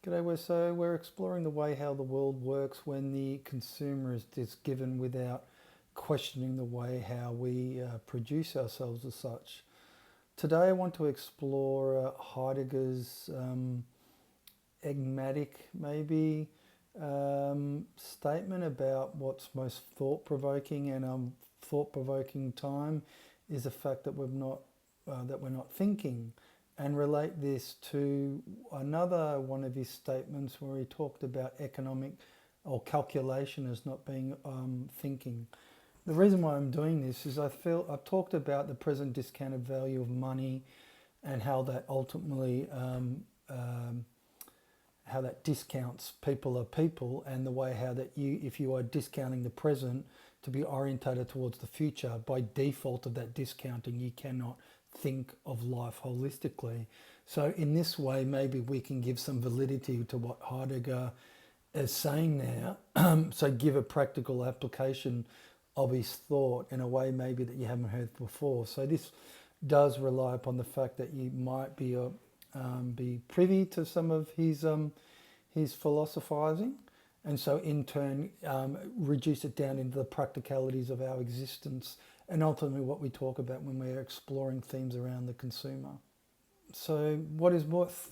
G'day, we're exploring the way how the world works when the consumer is just given without questioning the way how we produce ourselves as such. Today I want to explore Heidegger's enigmatic, maybe, statement about what's most thought-provoking, and thought-provoking time is the fact that we're not thinking, and relate this to another one of his statements where he talked about economic or calculation as not being thinking. The reason why I'm doing this is I feel I've talked about the present discounted value of money and how that ultimately how that discounts people are people, and the way how that if you are discounting the present to be orientated towards the future, by default of that discounting, you cannot think of life holistically. So in this way, maybe we can give some validity to what Heidegger is saying now. So give a practical application of his thought in a way maybe that you haven't heard before. So this does rely upon the fact that you might be privy to some of his philosophizing, and so in turn reduce it down into the practicalities of our existence, and ultimately what we talk about when we're exploring themes around the consumer. So what is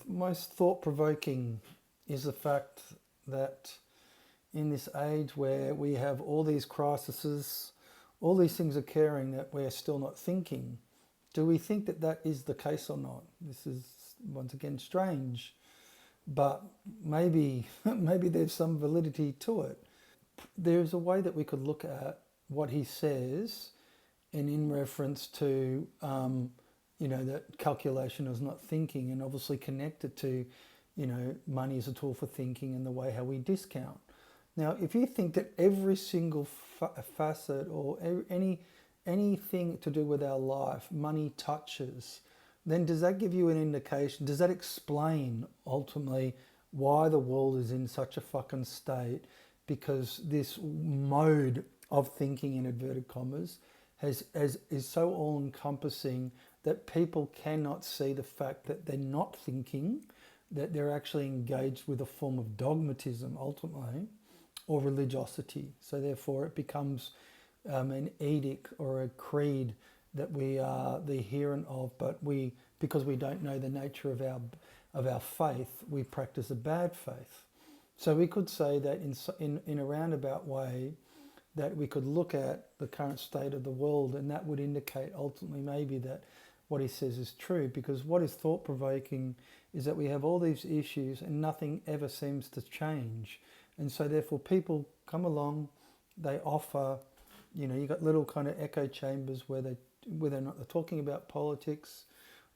most thought-provoking is the fact that in this age where we have all these crises, all these things occurring, that we're still not thinking. Do we think that that is the case or not? This is once again strange, but maybe maybe there's some validity to it. There's a way that we could look at what he says, and in reference to that calculation is not thinking, and obviously connected to money as a tool for thinking and the way how we discount. Now, if you think that every single facet or anything to do with our life, money touches, then does that give you an indication? Does that explain ultimately why the world is in such a fucking state? Because this mode of thinking, in inverted commas, is so all-encompassing that people cannot see the fact that they're not thinking, that they're actually engaged with a form of dogmatism ultimately, or religiosity. So therefore it becomes an edict or a creed that we are the adherent of, but because we don't know the nature of our faith, we practice a bad faith. So we could say that in a roundabout way, that we could look at the current state of the world, and that would indicate ultimately maybe that what he says is true, because what is thought-provoking is that we have all these issues and nothing ever seems to change. And so therefore people come along, they offer, you got little kind of echo chambers where whether or not they're talking about politics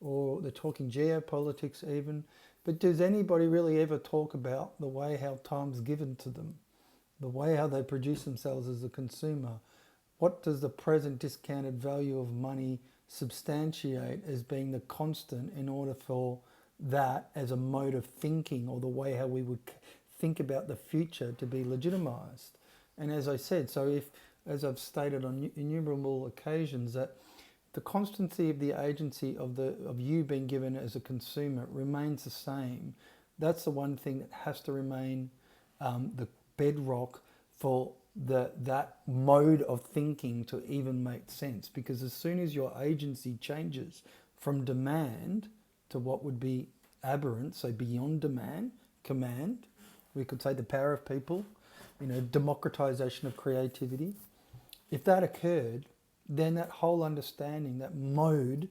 or they're talking geopolitics even. But does anybody really ever talk about the way how time's given to them, the way how they produce themselves as a consumer? What does the present discounted value of money substantiate as being the constant in order for that as a mode of thinking, or the way how we would think about the future, to be legitimized? And as I said, as I've stated on innumerable occasions, that the constancy of the agency of you being given as a consumer remains the same. That's the one thing that has to remain the bedrock for that mode of thinking to even make sense. Because as soon as your agency changes from demand to what would be aberrant, so beyond demand, command, we could say the power of people, democratization of creativity. If that occurred, then that whole understanding, that mode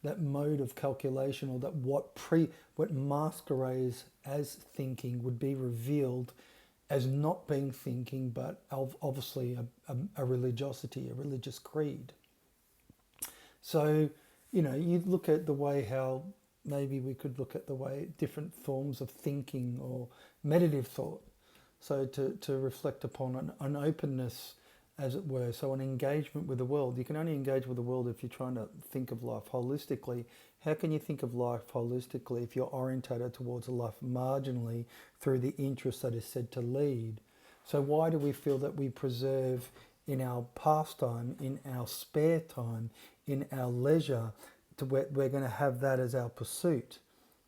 of calculation, or that what masquerades as thinking, would be revealed as not being thinking, but obviously a religiosity, a religious creed. So, you look at the way how maybe we could look at the way different forms of thinking or meditative thought. So to reflect upon an openness, as it were, so an engagement with the world. You can only engage with the world if you're trying to think of life holistically. How can you think of life holistically if you're orientated towards a life marginally through the interest that is said to lead? So why do we feel that we preserve in our pastime, in our spare time, in our leisure, we're going to have that as our pursuit?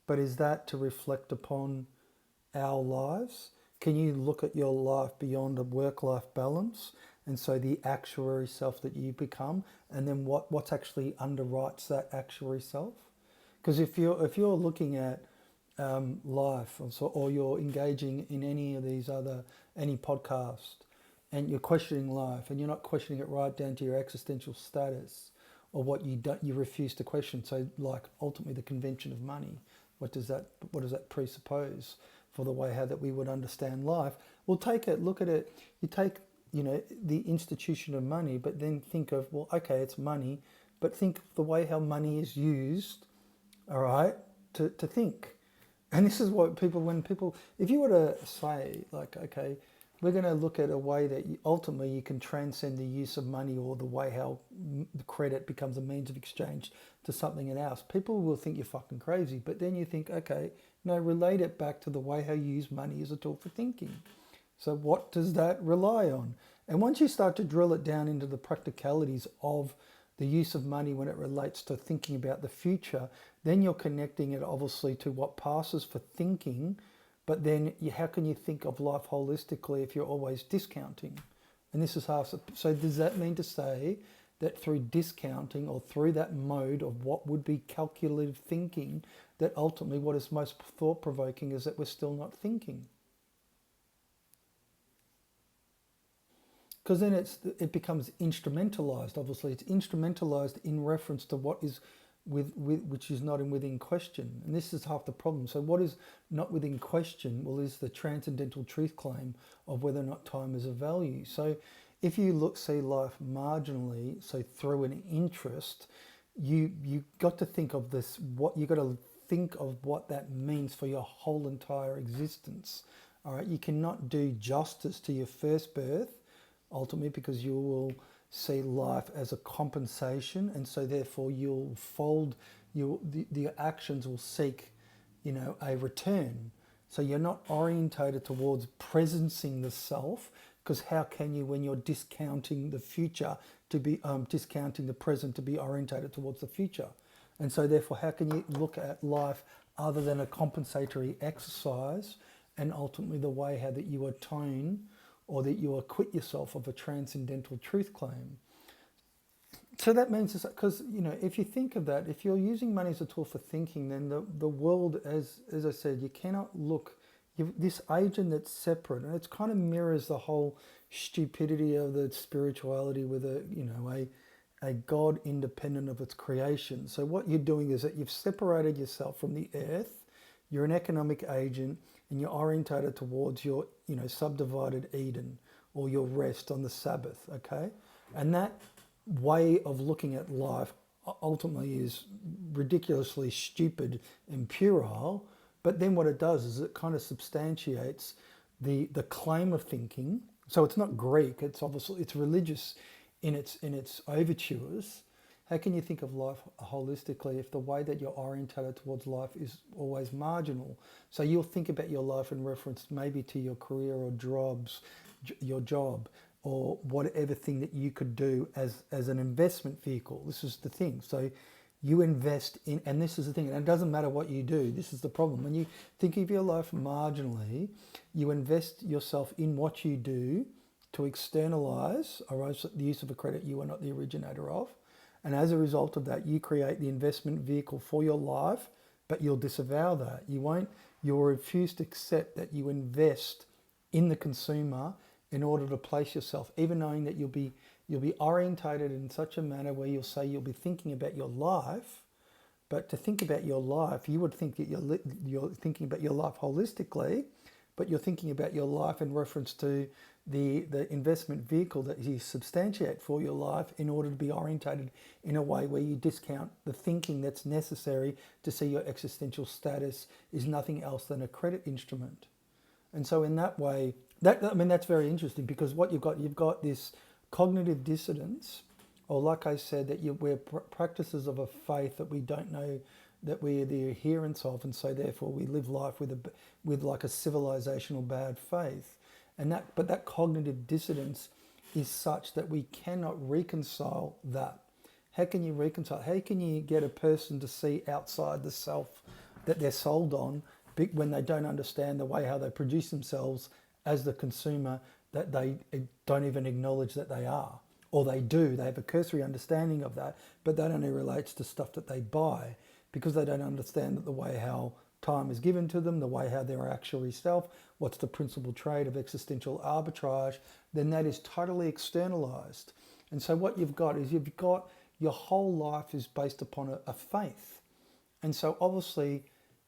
But is that to reflect upon our lives? Can you look at your life beyond a work-life balance? And so the actuary self that you become, and then what's actually underwrites that actuary self? Because if you're looking at life, or you're engaging in any of these any podcast, and you're questioning life, and you're not questioning it right down to your existential status, or what you refuse to question. So, like ultimately, the convention of money. What does that presuppose for the way how that we would understand life? Well, look at it. You take the institution of money, but then think of, well, okay, it's money, but think of the way how money is used, all right, to think. And this is what if you were to say, like, okay, we're going to look at a way that ultimately you can transcend the use of money, or the way how the credit becomes a means of exchange to something else, people will think you're fucking crazy. But then you think, okay, no, relate it back to the way how you use money as a tool for thinking. So what does that rely on? And once you start to drill it down into the practicalities of the use of money when it relates to thinking about the future, then you're connecting it obviously to what passes for thinking. But then how can you think of life holistically if you're always discounting? And this is half. So does that mean to say that through discounting, or through that mode of what would be calculative thinking, that ultimately what is most thought-provoking is that we're still not thinking? Because then it becomes instrumentalized. Obviously, it's instrumentalized in reference to what is which is not within question, and this is half the problem. So, what is not within question? Well, is the transcendental truth claim of whether or not time is of value. So, if you see life marginally, so through an interest, you got to think of this. What you got to think of what that means for your whole entire existence. All right, you cannot do justice to your first birth, ultimately, because you will see life as a compensation, and so therefore you'll fold the actions will seek a return. So you're not orientated towards presencing the self, because how can you, when you're discounting the future, to be discounting the present to be orientated towards the future? And so therefore, how can you look at life other than a compensatory exercise, and ultimately the way how that you atone, or that you acquit yourself of a transcendental truth claim? So that means, because if you think of that, if you're using money as a tool for thinking, then the world, as I said, you cannot look this agent that's separate, and it kind of mirrors the whole stupidity of the spirituality with a God independent of its creation. So what you're doing is that you've separated yourself from the earth. You're an economic agent, and you're orientated towards your subdivided Eden, or your rest on the Sabbath. Okay, and that way of looking at life ultimately is ridiculously stupid and puerile. But then what it does is it kind of substantiates the claim of thinking. So it's not Greek. It's religious in its overtures. How can you think of life holistically if the way that you're orientated towards life is always marginal? So you'll think about your life in reference maybe to your career or your job, or whatever thing that you could do as an investment vehicle. This is the thing. So you invest in, and this is the thing, and it doesn't matter what you do. This is the problem. When you think of your life marginally, you invest yourself in what you do to externalize, or the use of a credit you are not the originator of. And as a result of that, you create the investment vehicle for your life, but you'll disavow that. You'll refuse to accept that you invest in the consumer in order to place yourself, even knowing that you'll be orientated in such a manner where you'll say you'll be thinking about your life. But to think about your life, you would think that you're thinking about your life holistically, but you're thinking about your life in reference to the investment vehicle that you substantiate for your life, in order to be orientated in a way where you discount the thinking that's necessary to see your existential status is nothing else than a credit instrument. And so in that way, that's very interesting, because what you've got this cognitive dissonance, or like I said, that we're practices of a faith that we don't know that we're the adherents of, and so therefore we live life with like a civilizational bad faith. But that cognitive dissonance is such that we cannot reconcile that. How can you reconcile? How can you get a person to see outside the self that they're sold on, when they don't understand the way how they produce themselves as the consumer, that they don't even acknowledge that they are. Or they do, they have a cursory understanding of that, but that only relates to stuff that they buy, because they don't understand that the way how time is given to them, the way how they're actually self, what's the principal trait of existential arbitrage, then that is totally externalized. And so what you've got is your whole life is based upon a faith. And so obviously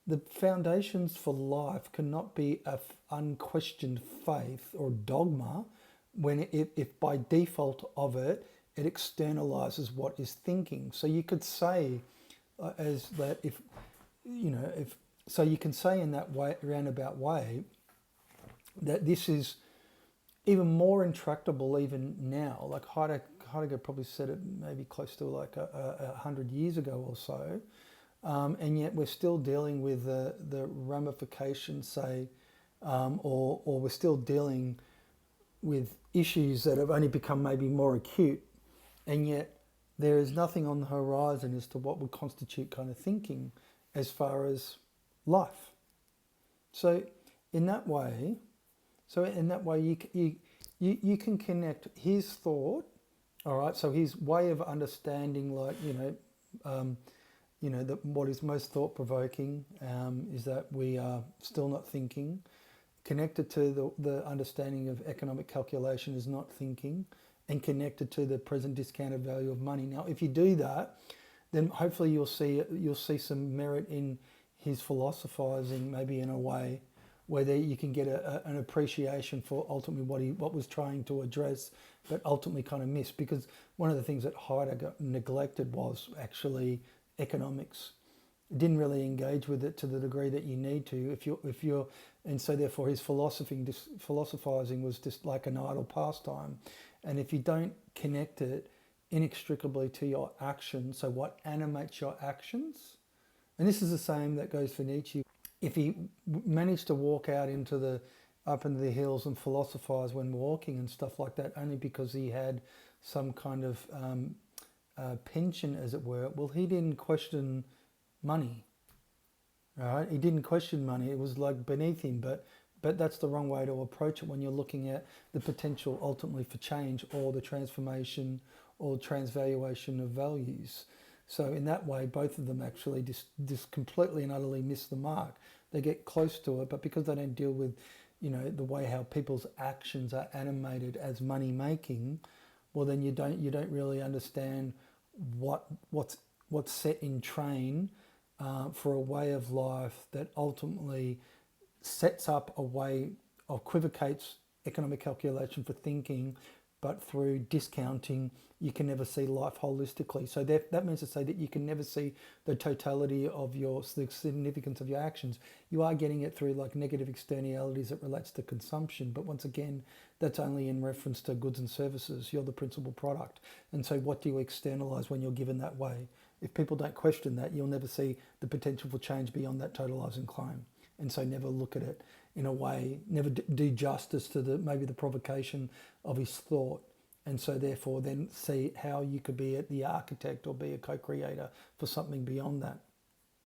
the foundations for life cannot be an unquestioned faith or dogma when if by default of it, it externalizes what is thinking. So you could say as that if so you can say in that way, roundabout way, that this is even more intractable even now. Like Heidegger probably said it maybe close to like 100 years ago or so, and yet we're still dealing with the ramifications, say, or we're still dealing with issues that have only become maybe more acute, and yet there is nothing on the horizon as to what would constitute kind of thinking as far as life. So in that way, you can connect his thought, all right. So his way of understanding, like that what is most thought provoking is that we are still not thinking. Connected to the understanding of economic calculation is not thinking, and connected to the present discounted value of money. Now, if you do that, then hopefully you'll see some merit in his philosophizing, maybe in a way where you can get an appreciation for ultimately what was trying to address, but ultimately kind of missed. Because one of the things that Heidegger neglected was actually economics. Didn't really engage with it to the degree that you need to if you're and so therefore his philosophizing was just like an idle pastime. And if you don't connect it inextricably to your actions, so what animates your actions, and this is the same that goes for Nietzsche. If he managed to walk out up into the hills and philosophize when walking and stuff like that, only because he had some kind of pension, as it were, well, he didn't question money. Right? He didn't question money. It was like beneath him, but that's the wrong way to approach it when you're looking at the potential ultimately for change or the transformation or transvaluation of values. So in that way, both of them actually just completely and utterly miss the mark. They get close to it, but because they don't deal with, the way how people's actions are animated as money making, well, then you don't really understand what's set in train for a way of life that ultimately sets up a way of equivocates economic calculation for thinking, but through discounting, you can never see life holistically. So that means to say that you can never see the totality of the significance of your actions. You are getting it through like negative externalities that relates to consumption, but once again, that's only in reference to goods and services. You're the principal product. And so what do you externalize when you're given that way? If people don't question that, you'll never see the potential for change beyond that totalizing claim. And so never look at it in a way, never do justice to maybe the provocation of his thought. And so therefore then see how you could be the architect or be a co-creator for something beyond that.